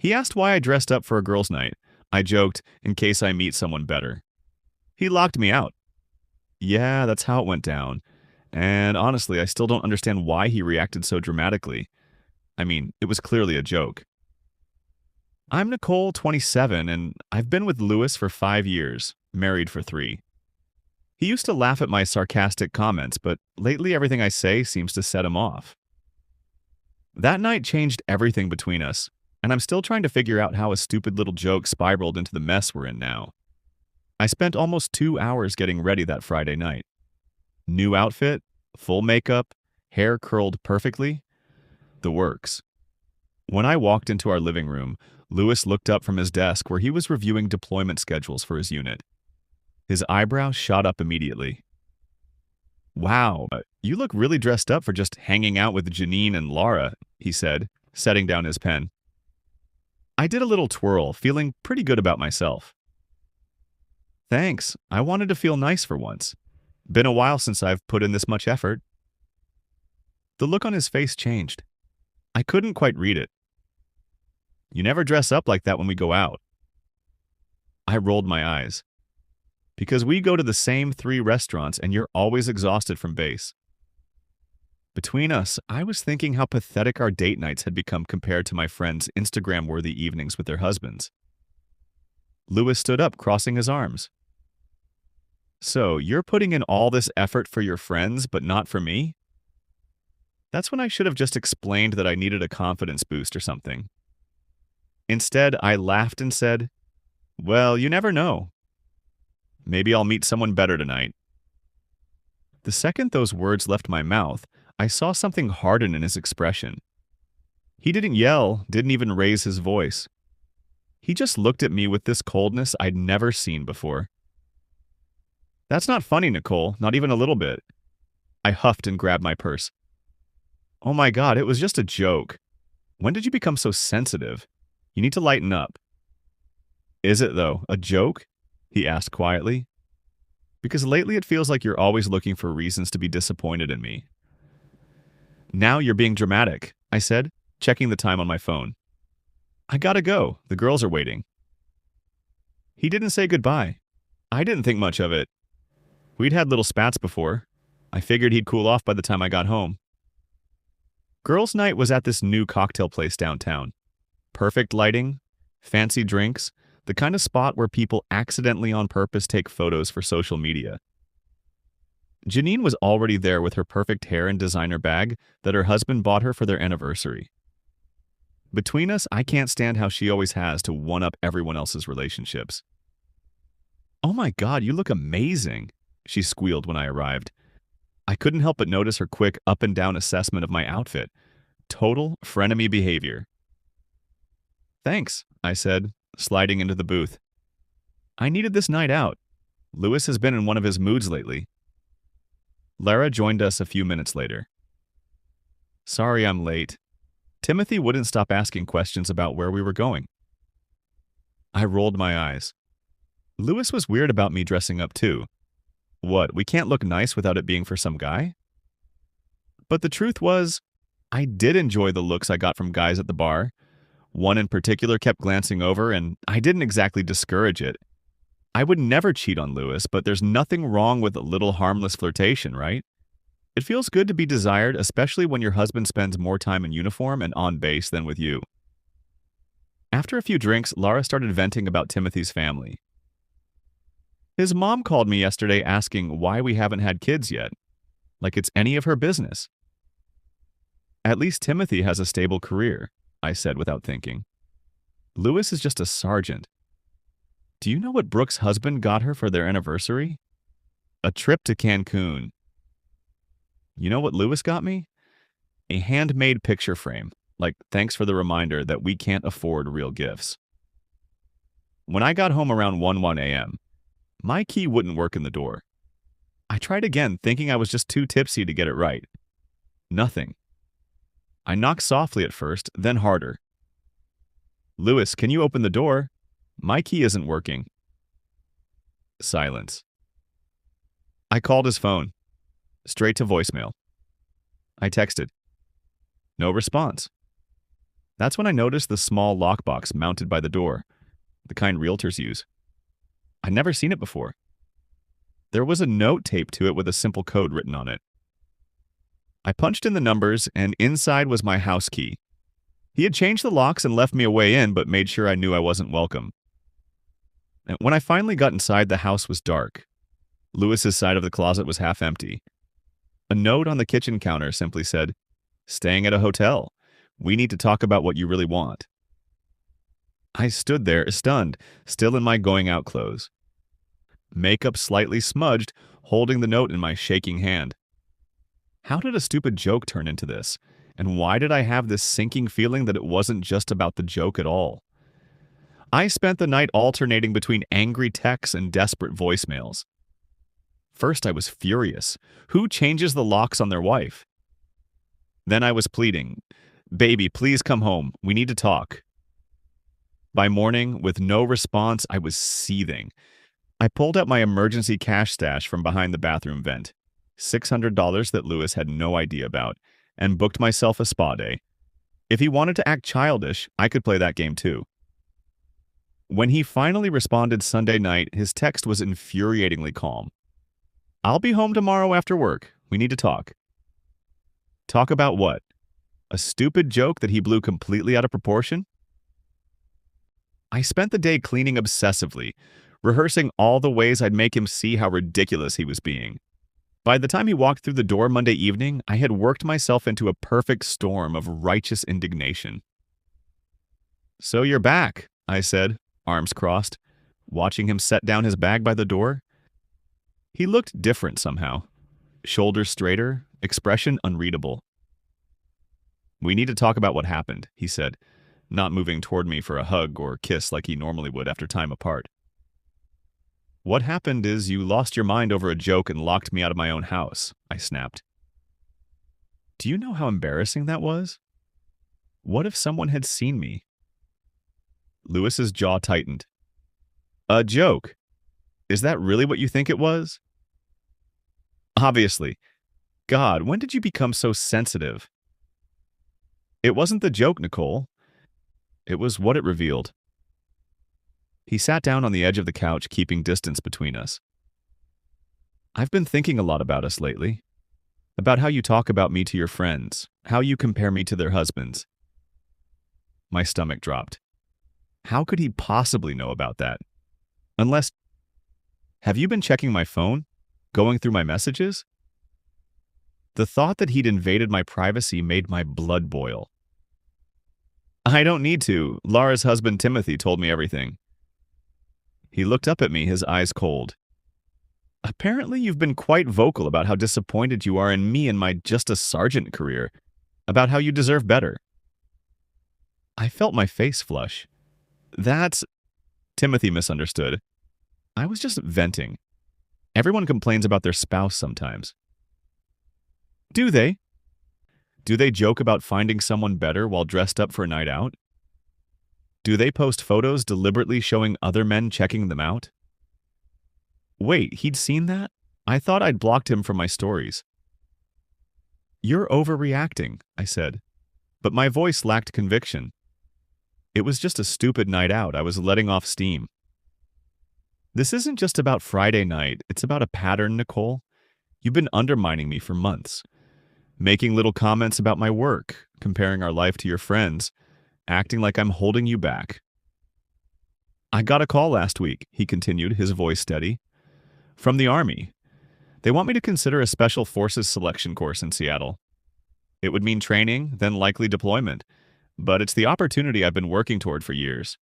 He asked why I dressed up for a girls' night. I joked, in case I meet someone better. He locked me out. Yeah, that's how it went down. And honestly, I still don't understand why he reacted so dramatically. I mean, it was clearly a joke. I'm Nicole, 27, and I've been with Lewis for 5 years, married for 3. He used to laugh at my sarcastic comments, but lately everything I say seems to set him off. That night changed everything between us, and I'm still trying to figure out how a stupid little joke spiraled into the mess we're in now. I spent almost 2 hours getting ready that Friday night. New outfit, full makeup, hair curled perfectly, the works. When I walked into our living room, Lewis looked up from his desk where he was reviewing deployment schedules for his unit. His eyebrows shot up immediately. Wow, you look really dressed up for just hanging out with Janine and Laura, he said, setting down his pen. I did a little twirl, feeling pretty good about myself. Thanks, I wanted to feel nice for once. Been a while since I've put in this much effort. The look on his face changed. I couldn't quite read it. You never dress up like that when we go out. I rolled my eyes. Because we go to the same 3 restaurants and you're always exhausted from base. Between us, I was thinking how pathetic our date nights had become compared to my friends' Instagram-worthy evenings with their husbands. Lewis stood up, crossing his arms. So, you're putting in all this effort for your friends, but not for me? That's when I should have just explained that I needed a confidence boost or something. Instead, I laughed and said, well, you never know. Maybe I'll meet someone better tonight. The second those words left my mouth, I saw something harden in his expression. He didn't yell, didn't even raise his voice. He just looked at me with this coldness I'd never seen before. That's not funny, Nicole, not even a little bit. I huffed and grabbed my purse. Oh my God, it was just a joke. When did you become so sensitive? You need to lighten up. Is it, though, a joke? He asked quietly. Because lately it feels like you're always looking for reasons to be disappointed in me. Now you're being dramatic, I said, checking the time on my phone. I gotta go. The girls are waiting. He didn't say goodbye. I didn't think much of it. We'd had little spats before. I figured he'd cool off by the time I got home. Girls' night was at this new cocktail place downtown. Perfect lighting, fancy drinks, the kind of spot where people accidentally on purpose take photos for social media. Janine was already there with her perfect hair and designer bag that her husband bought her for their anniversary. Between us, I can't stand how she always has to one-up everyone else's relationships. Oh my God, you look amazing, she squealed when I arrived. I couldn't help but notice her quick up and down assessment of my outfit. Total frenemy behavior. Thanks, I said, sliding into the booth. I needed this night out. Lewis has been in one of his moods lately. Lara joined us a few minutes later. Sorry I'm late. Timothy wouldn't stop asking questions about where we were going. I rolled my eyes. Lewis was weird about me dressing up too. What, we can't look nice without it being for some guy? But the truth was, I did enjoy the looks I got from guys at the bar. One in particular kept glancing over, and I didn't exactly discourage it. I would never cheat on Lewis, but there's nothing wrong with a little harmless flirtation, right? It feels good to be desired, especially when your husband spends more time in uniform and on base than with you. After a few drinks, Laura started venting about Timothy's family. His mom called me yesterday asking why we haven't had kids yet, like it's any of her business. At least Timothy has a stable career, I said without thinking. Lewis is just a sergeant. Do you know what Brooke's husband got her for their anniversary? A trip to Cancun. You know what Lewis got me? A handmade picture frame, like thanks for the reminder that we can't afford real gifts. When I got home around 1 a.m., my key wouldn't work in the door. I tried again, thinking I was just too tipsy to get it right. Nothing. I knocked softly at first, then harder. Lewis, can you open the door? My key isn't working. Silence. I called his phone. Straight to voicemail. I texted. No response. That's when I noticed the small lockbox mounted by the door, the kind realtors use. I'd never seen it before. There was a note taped to it with a simple code written on it. I punched in the numbers, and inside was my house key. He had changed the locks and left me a way in, but made sure I knew I wasn't welcome. And when I finally got inside, the house was dark. Lewis's side of the closet was half empty. A note on the kitchen counter simply said, "Staying at a hotel. We need to talk about what you really want." I stood there, stunned, still in my going-out clothes. Makeup slightly smudged, holding the note in my shaking hand. How did a stupid joke turn into this? And why did I have this sinking feeling that it wasn't just about the joke at all? I spent the night alternating between angry texts and desperate voicemails. First, I was furious. Who changes the locks on their wife? Then I was pleading, "Baby, please come home. We need to talk." By morning, with no response, I was seething. I pulled out my emergency cash stash from behind the bathroom vent, $600 that Lewis had no idea about, and booked myself a spa day. If he wanted to act childish, I could play that game too. When he finally responded Sunday night, his text was infuriatingly calm. "I'll be home tomorrow after work. We need to talk." Talk about what? A stupid joke that he blew completely out of proportion? I spent the day cleaning obsessively, rehearsing all the ways I'd make him see how ridiculous he was being. By the time he walked through the door Monday evening, I had worked myself into a perfect storm of righteous indignation. "So you're back," I said, arms crossed, watching him set down his bag by the door. He looked different somehow. Shoulders straighter, expression unreadable. "We need to talk about what happened," he said, not moving toward me for a hug or kiss like he normally would after time apart. "What happened is you lost your mind over a joke and locked me out of my own house," I snapped. "Do you know how embarrassing that was? What if someone had seen me?" Lewis's jaw tightened. "A joke? Is that really what you think it was?" "Obviously. God, when did you become so sensitive?" "It wasn't the joke, Nicole. It was what it revealed." He sat down on the edge of the couch, keeping distance between us. "I've been thinking a lot about us lately. About how you talk about me to your friends, how you compare me to their husbands." My stomach dropped. How could he possibly know about that? Unless... Have you been checking my phone? Going through my messages? The thought that he'd invaded my privacy made my blood boil. "I don't need to. Laura's husband Timothy told me everything." He looked up at me, his eyes cold. "Apparently you've been quite vocal about how disappointed you are in me and my just-a-sergeant career, about how you deserve better." I felt my face flush. "That's..." Timothy misunderstood. I was just venting. Everyone complains about their spouse sometimes. "Do they? Do they joke about finding someone better while dressed up for a night out? Do they post photos deliberately showing other men checking them out?" Wait, he'd seen that? I thought I'd blocked him from my stories. "You're overreacting," I said, but my voice lacked conviction. It was just a stupid night out. I was letting off steam. "This isn't just about Friday night. It's about a pattern, Nicole. You've been undermining me for months. Making little comments about my work, comparing our life to your friends, acting like I'm holding you back." "I got a call last week," he continued, his voice steady. "From the Army. They want me to consider a Special Forces selection course in Seattle. It would mean training, then likely deployment, but it's the opportunity I've been working toward for years."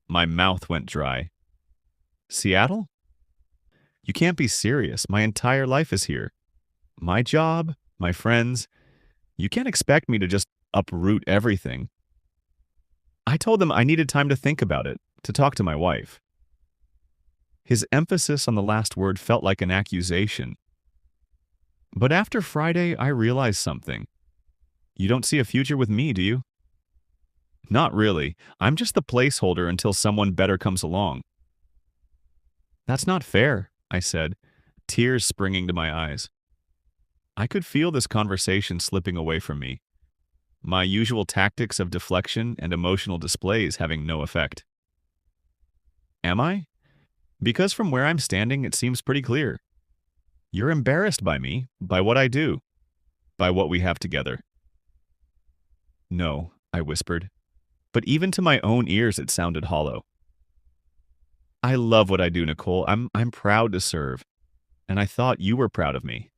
My mouth went dry. "Seattle? You can't be serious. My entire life is here. My job, my friends. You can't expect me to just uproot everything." I told them I needed time to think about it, to talk to my wife. His emphasis on the last word felt like an accusation. But after Friday, I realized something. "You don't see a future with me, do you?" "Not really. I'm just the placeholder until someone better comes along." "That's not fair," I said, tears springing to my eyes. I could feel this conversation slipping away from me. my usual tactics of deflection and emotional displays having no effect. Am I? Because from where I'm standing, it seems pretty clear. You're embarrassed by me, by what I do, by what we have together. No, I whispered, but even to my own ears it sounded hollow. I love what I do, Nicole. I'm proud to serve, and I thought you were proud of me.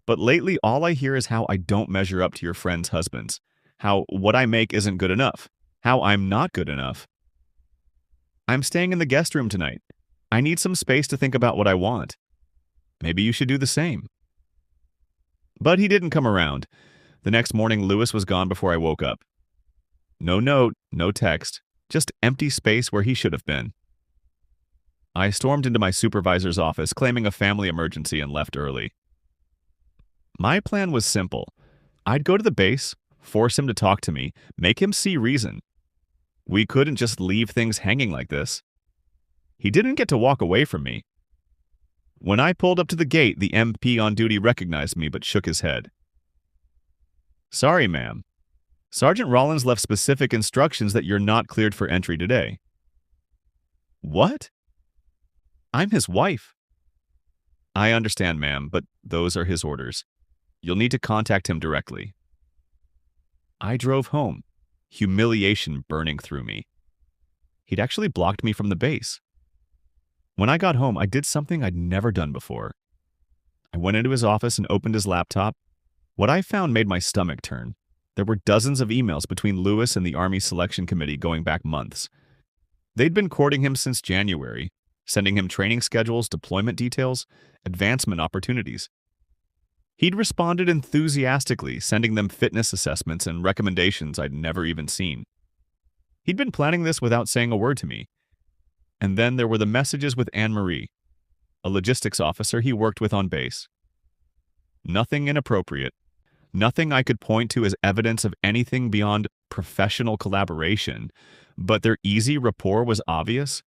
But lately, all I hear is how I don't measure up to your friends' husbands, how what I make isn't good enough, how I'm not good enough. I'm staying in the guest room tonight. I need some space to think about what I want. Maybe you should do the same. But he didn't come around. The next morning, Lewis was gone before I woke up. No note, no text, just empty space where he should have been. I stormed into my supervisor's office, claiming a family emergency, and left early. My plan was simple. I'd go to the base, force him to talk to me, make him see reason. We couldn't just leave things hanging like this. He didn't get to walk away from me. When I pulled up to the gate, the MP on duty recognized me but shook his head. Sorry, ma'am. Sergeant Rollins left specific instructions that you're not cleared for entry today. What? I'm his wife. I understand, ma'am, but those are his orders. You'll need to contact him directly. I drove home, humiliation burning through me. He'd actually blocked me from the base. When I got home, I did something I'd never done before. I went into his office and opened his laptop. What I found made my stomach turn. There were dozens of emails between Lewis and the Army Selection Committee going back months. They'd been courting him since January, sending him training schedules, deployment details, advancement opportunities. He'd responded enthusiastically, sending them fitness assessments and recommendations I'd never even seen. He'd been planning this without saying a word to me. And then there were the messages with Anne-Marie, a logistics officer he worked with on base. Nothing inappropriate. Nothing I could point to as evidence of anything beyond professional collaboration, but their easy rapport was obvious.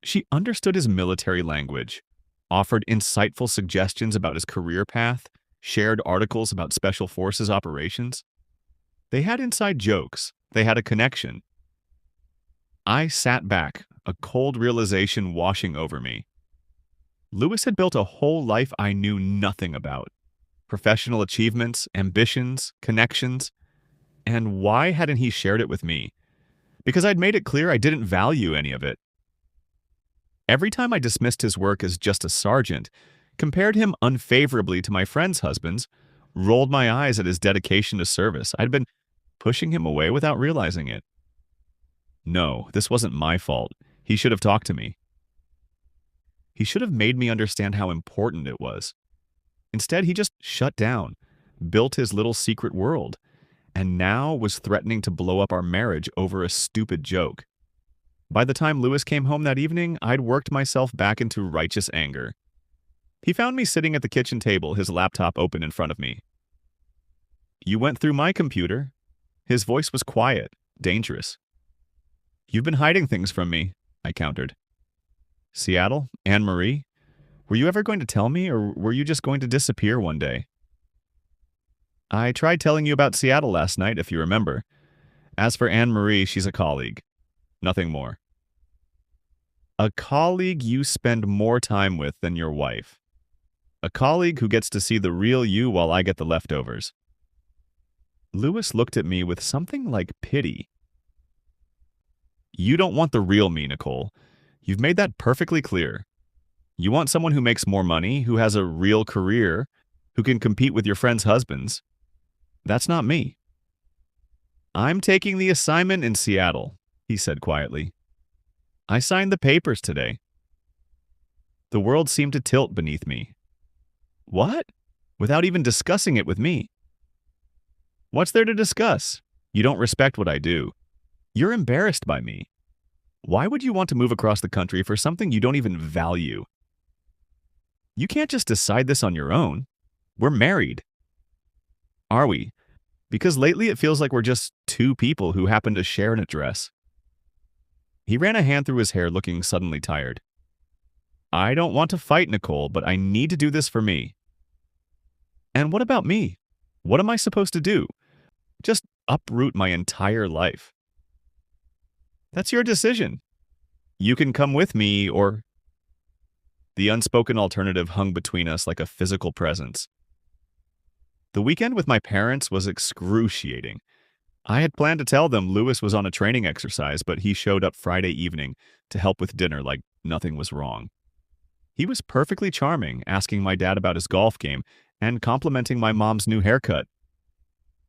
She understood his military language, offered insightful suggestions about his career path, shared articles about Special Forces operations. They had inside jokes. They had a connection. I sat back, a cold realization washing over me. Lewis had built a whole life I knew nothing about. Professional achievements, ambitions, connections. And why hadn't he shared it with me? Because I'd made it clear I didn't value any of it. Every time I dismissed his work as just a sergeant, compared him unfavorably to my friends' husbands, rolled my eyes at his dedication to service, I'd been pushing him away without realizing it. No, this wasn't my fault. He should have talked to me. He should have made me understand how important it was. Instead, he just shut down, built his little secret world, and now was threatening to blow up our marriage over a stupid joke. By the time Lewis came home that evening, I'd worked myself back into righteous anger. He found me sitting at the kitchen table, his laptop open in front of me. You went through my computer. His voice was quiet, dangerous. You've been hiding things from me, I countered. Seattle? Anne-Marie? Were you ever going to tell me, or were you just going to disappear one day? I tried telling you about Seattle last night, if you remember. As for Anne-Marie, she's a colleague. Nothing more. A colleague you spend more time with than your wife. A colleague who gets to see the real you while I get the leftovers. Lewis looked at me with something like pity. You don't want the real me, Nicole. You've made that perfectly clear. You want someone who makes more money, who has a real career, who can compete with your friends' husbands. That's not me. I'm taking the assignment in Seattle, he said quietly. I signed the papers today. The world seemed to tilt beneath me. What? Without even discussing it with me. What's there to discuss? You don't respect what I do. You're embarrassed by me. Why would you want to move across the country for something you don't even value? You can't just decide this on your own. We're married. Are we? Because lately it feels like we're just two people who happen to share an address. He ran a hand through his hair, looking suddenly tired. I don't want to fight, Nicole, but I need to do this for me. And what about me? What am I supposed to do? Just uproot my entire life? That's your decision. You can come with me, or the unspoken alternative hung between us like a physical presence. The weekend with my parents was excruciating. I had planned to tell them Lewis was on a training exercise, but he showed up Friday evening to help with dinner like nothing was wrong. He was perfectly charming, asking my dad about his golf game and complimenting my mom's new haircut.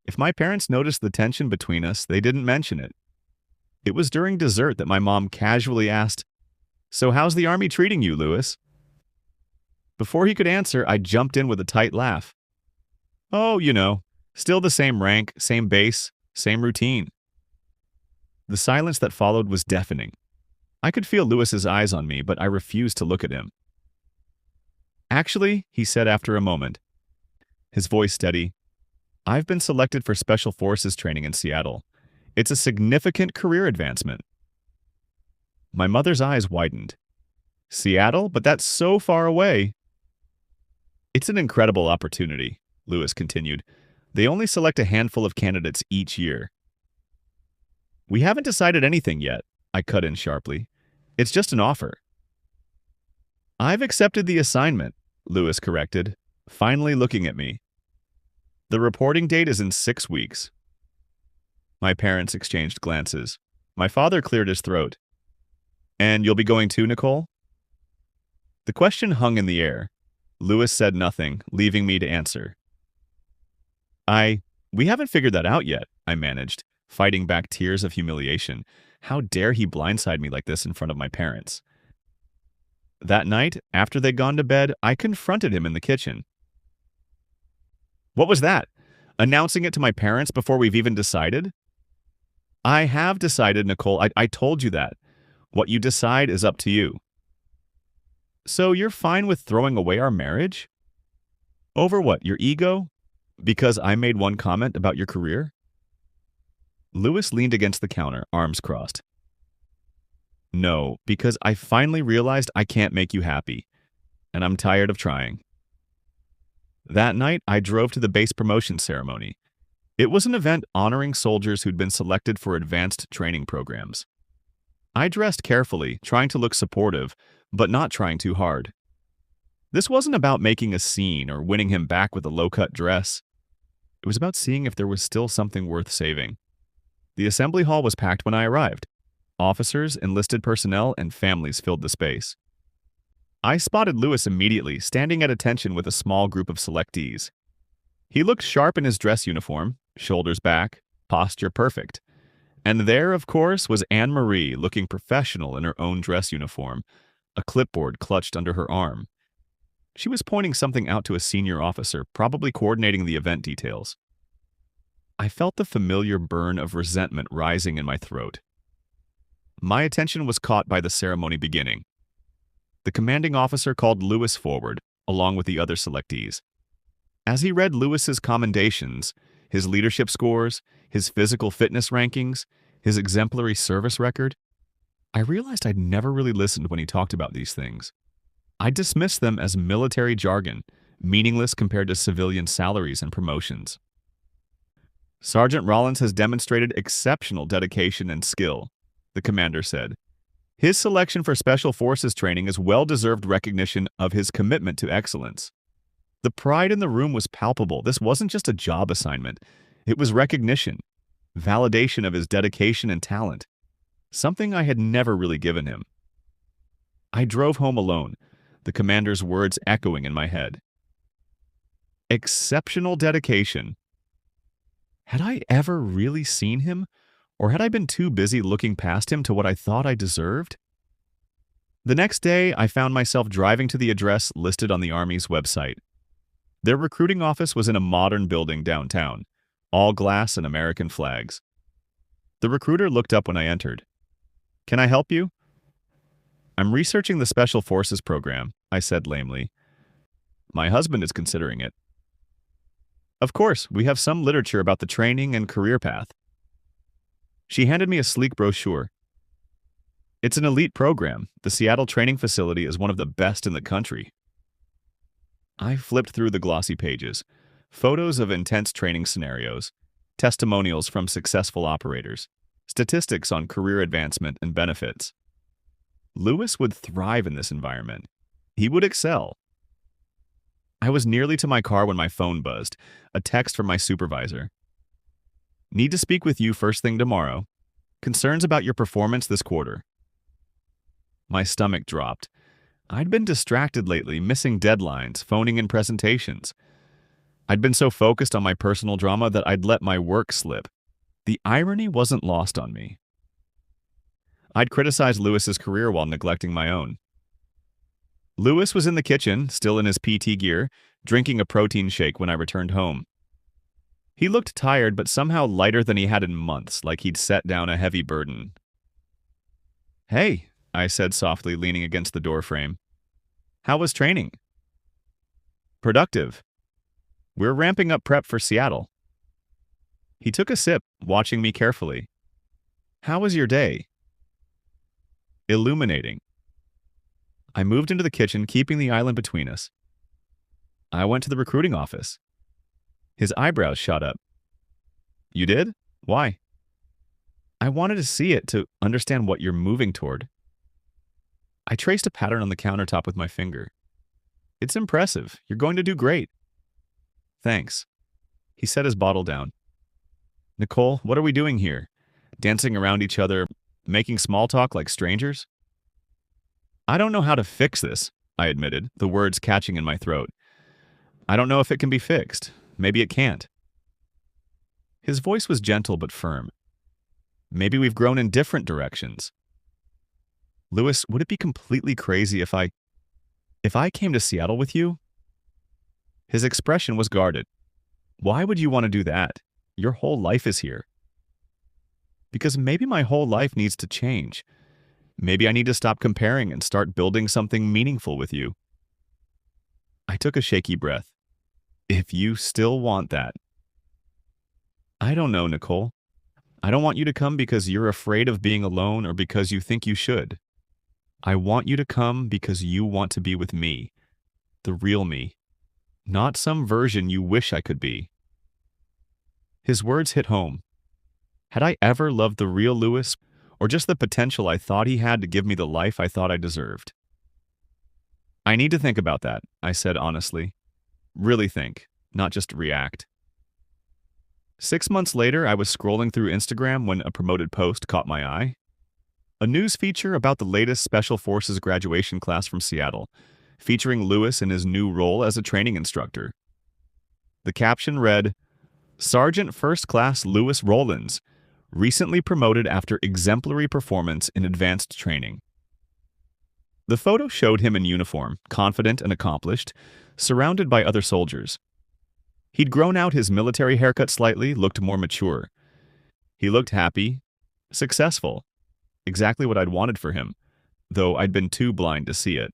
If my parents noticed the tension between us, they didn't mention it. It was during dessert that my mom casually asked, "So how's the army treating you, Lewis?" Before he could answer, I jumped in with a tight laugh. "Oh, still the same rank, same base, same routine." The silence that followed was deafening. I could feel Lewis's eyes on me, but I refused to look at him. "Actually," he said after a moment, his voice steady, "I've been selected for Special Forces training in Seattle. It's a significant career advancement." My mother's eyes widened. "Seattle? But that's so far away." "It's an incredible opportunity," Lewis continued. "They only select a handful of candidates each year." "We haven't decided anything yet," I cut in sharply. "It's just an offer." "I've accepted the assignment," Lewis corrected, finally looking at me. "The reporting date is in 6 weeks." My parents exchanged glances. My father cleared his throat. "And you'll be going too, Nicole?" The question hung in the air. Lewis said nothing, leaving me to answer. We haven't figured that out yet," I managed, fighting back tears of humiliation. How dare he blindside me like this in front of my parents? That night, after they'd gone to bed, I confronted him in the kitchen. "What was that? Announcing it to my parents before we've even decided?" "I have decided, Nicole. I told you that. What you decide is up to you." "So you're fine with throwing away our marriage? Over what, your ego? Because I made one comment about your career?" Lewis leaned against the counter, arms crossed. "No, because I finally realized I can't make you happy, and I'm tired of trying." That night, I drove to the base promotion ceremony. It was an event honoring soldiers who'd been selected for advanced training programs. I dressed carefully, trying to look supportive, but not trying too hard. This wasn't about making a scene or winning him back with a low-cut dress. It was about seeing if there was still something worth saving. The assembly hall was packed when I arrived. Officers, enlisted personnel, and families filled the space. I spotted Lewis immediately, standing at attention with a small group of selectees. He looked sharp in his dress uniform, shoulders back, posture perfect. And there, of course, was Anne-Marie, looking professional in her own dress uniform, a clipboard clutched under her arm. She was pointing something out to a senior officer, probably coordinating the event details. I felt the familiar burn of resentment rising in my throat. My attention was caught by the ceremony beginning. The commanding officer called Lewis forward, along with the other selectees. As he read Lewis's commendations, his leadership scores, his physical fitness rankings, his exemplary service record, I realized I'd never really listened when he talked about these things. I dismissed them as military jargon, meaningless compared to civilian salaries and promotions. "Sergeant Rollins has demonstrated exceptional dedication and skill," the commander said. "His selection for Special Forces training is well-deserved recognition of his commitment to excellence." The pride in the room was palpable. This wasn't just a job assignment. It was recognition, validation of his dedication and talent, something I had never really given him. I drove home alone, the commander's words echoing in my head. Exceptional dedication. Had I ever really seen him, or had I been too busy looking past him to what I thought I deserved? The next day, I found myself driving to the address listed on the Army's website. Their recruiting office was in a modern building downtown, all glass and American flags. The recruiter looked up when I entered. "Can I help you?" "I'm researching the Special Forces program," I said lamely. "My husband is considering it." "Of course, we have some literature about the training and career path." She handed me a sleek brochure. "It's an elite program. The Seattle training facility is one of the best in the country." I flipped through the glossy pages. photos of intense training scenarios, testimonials from successful operators, statistics on career advancement and benefits. Lewis would thrive in this environment. He would excel. I was nearly to my car when my phone buzzed, a text from my supervisor. Need to speak with you first thing tomorrow. Concerns about your performance this quarter. My stomach dropped. I'd been distracted lately, missing deadlines, phoning in presentations. I'd been so focused on my personal drama that I'd let my work slip. The irony wasn't lost on me. I'd criticized Lewis's career while neglecting my own. Lewis was in the kitchen, still in his PT gear, drinking a protein shake when I returned home. He looked tired, but somehow lighter than he had in months, like he'd set down a heavy burden. "Hey," I said softly, leaning against the doorframe. "How was training?" "Productive. We're ramping up prep for Seattle." He took a sip, watching me carefully. "How was your day?" "Illuminating." I moved into the kitchen, keeping the island between us. "I went to the recruiting office." His eyebrows shot up. "You did? Why?" "I wanted to see it to understand what you're moving toward." I traced a pattern on the countertop with my finger. "It's impressive. You're going to do great." "Thanks." He set his bottle down. "Nicole, what are we doing here? Dancing around each other, making small talk like strangers?" "I don't know how to fix this," I admitted, the words catching in my throat. "I don't know if it can be fixed. Maybe it can't." His voice was gentle but firm. "Maybe we've grown in different directions." "Lewis, would it be completely crazy if I came to Seattle with you?" His expression was guarded. "Why would you want to do that? Your whole life is here." "Because maybe my whole life needs to change. Maybe I need to stop comparing and start building something meaningful with you." I took a shaky breath. "If you still want that." "I don't know, Nicole. I don't want you to come because you're afraid of being alone or because you think you should. I want you to come because you want to be with me, the real me, not some version you wish I could be." His words hit home. Had I ever loved the real Lewis, or just the potential I thought he had to give me the life I thought I deserved? "I need to think about that," I said honestly. Really think, not just react. 6 months later, I was scrolling through Instagram when a promoted post caught my eye. A news feature about the latest Special Forces graduation class from Seattle, featuring Lewis in his new role as a training instructor. The caption read, "Sergeant First Class Lewis Rollins, recently promoted after exemplary performance in advanced training." The photo showed him in uniform, confident and accomplished, surrounded by other soldiers. He'd grown out his military haircut slightly, looked more mature. He looked happy, successful, exactly what I'd wanted for him, though I'd been too blind to see it.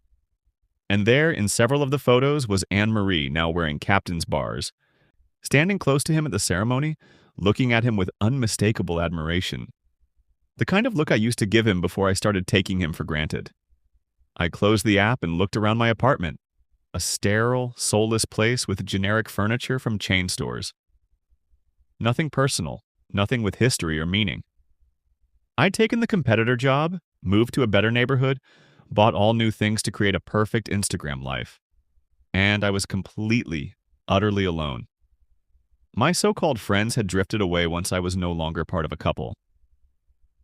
And there, in several of the photos, was Anne-Marie, now wearing captain's bars, standing close to him at the ceremony, looking at him with unmistakable admiration. The kind of look I used to give him before I started taking him for granted. I closed the app and looked around my apartment. A sterile, soulless place with generic furniture from chain stores. Nothing personal, nothing with history or meaning. I'd taken the competitor job, moved to a better neighborhood, bought all new things to create a perfect Instagram life. And I was completely, utterly alone. My so-called friends had drifted away once I was no longer part of a couple.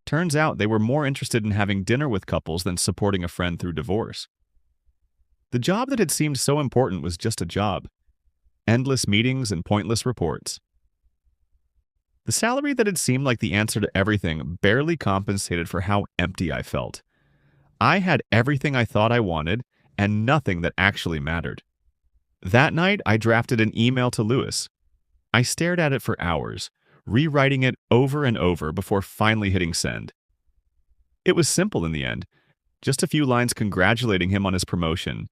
Turns out they were more interested in having dinner with couples than supporting a friend through divorce. The job that had seemed so important was just a job. Endless meetings and pointless reports. The salary that had seemed like the answer to everything barely compensated for how empty I felt. I had everything I thought I wanted and nothing that actually mattered. That night, I drafted an email to Lewis. I stared at it for hours, rewriting it over and over before finally hitting send. It was simple in the end. Just a few lines congratulating him on his promotion,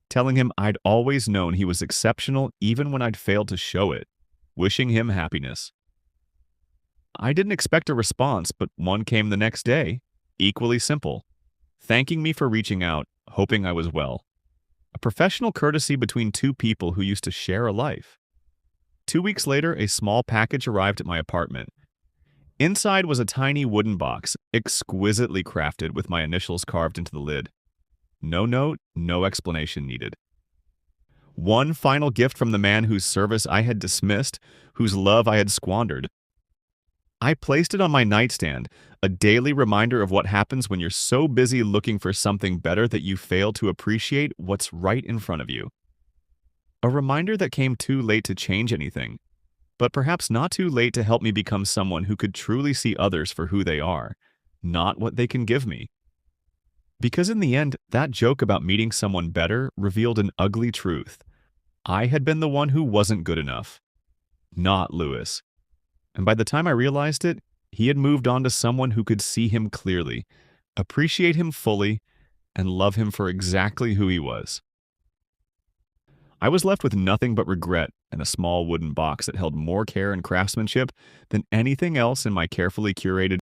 telling him I'd always known he was exceptional even when I'd failed to show it, wishing him happiness. I didn't expect a response, but one came the next day, equally simple, thanking me for reaching out, hoping I was well. A professional courtesy between two people who used to share a life. 2 weeks later, a small package arrived at my apartment. Inside was a tiny wooden box, exquisitely crafted with my initials carved into the lid. No note, no explanation needed. One final gift from the man whose service I had dismissed, whose love I had squandered. I placed it on my nightstand, a daily reminder of what happens when you're so busy looking for something better that you fail to appreciate what's right in front of you. A reminder that came too late to change anything, but perhaps not too late to help me become someone who could truly see others for who they are, not what they can give me. Because in the end, that joke about meeting someone better revealed an ugly truth. I had been the one who wasn't good enough, not Lewis. And by the time I realized it, he had moved on to someone who could see him clearly, appreciate him fully, and love him for exactly who he was. I was left with nothing but regret and a small wooden box that held more care and craftsmanship than anything else in my carefully curated